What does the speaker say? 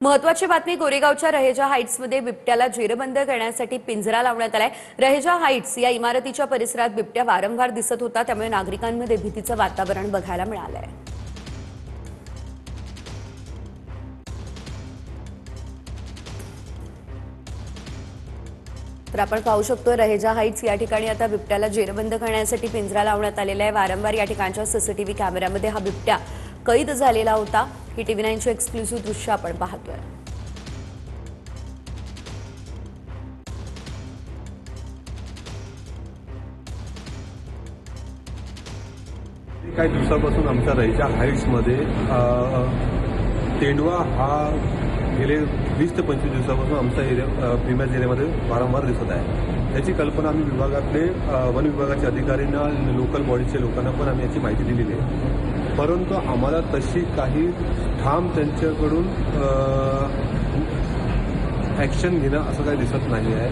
महत्वाची बातमी कोरेगावच्या रहेजा हाईट्समध्ये बिबट्याला जेरबंद करण्यासाठी पिंजरा लावण्यात आलाय। रहेजा हाईट्स या इमारतीच्या परिसरात बिबट्या वारंवार दिसत होता, त्यामुळे नागरिकांमध्ये भीतीचं वातावरण बघायला मिळालंय। तर आपण पाहू शकतो रहेजा हाईट्स या ठिकाणी आता बिबट्याला जेरबंद करण्यासाठी पिंजरा लावण्यात आलेला आहे। वारंवार या ठिकाणच्या सीसीटीव्ही कॅमेऱ्यामध्ये हा बिबट्या कैद झालेला होता। ही TV9 ची एक्सक्लुसिव्ह दृश्य आपण पाहतोय। काही दिवसापासून आमच्या रहेजा हाईट्समध्ये तेंडवा हा गेले 20 ते 25 दिवसापासून आमच्या प्रीमियर्स एरियामध्ये वारंवार दिसत आहे। याची कल्पना आम्ही विभागातले वन विभागाच्या अधिकाऱ्यांना, लोकल बॉडीच्या लोकांना पण आम्ही याची माहिती दिलेली आहे, परंतु आम्हाला तशी काही ठाम त्यांच्याकडून ॲक्शन घेणं असं काही दिसत नाही आहे।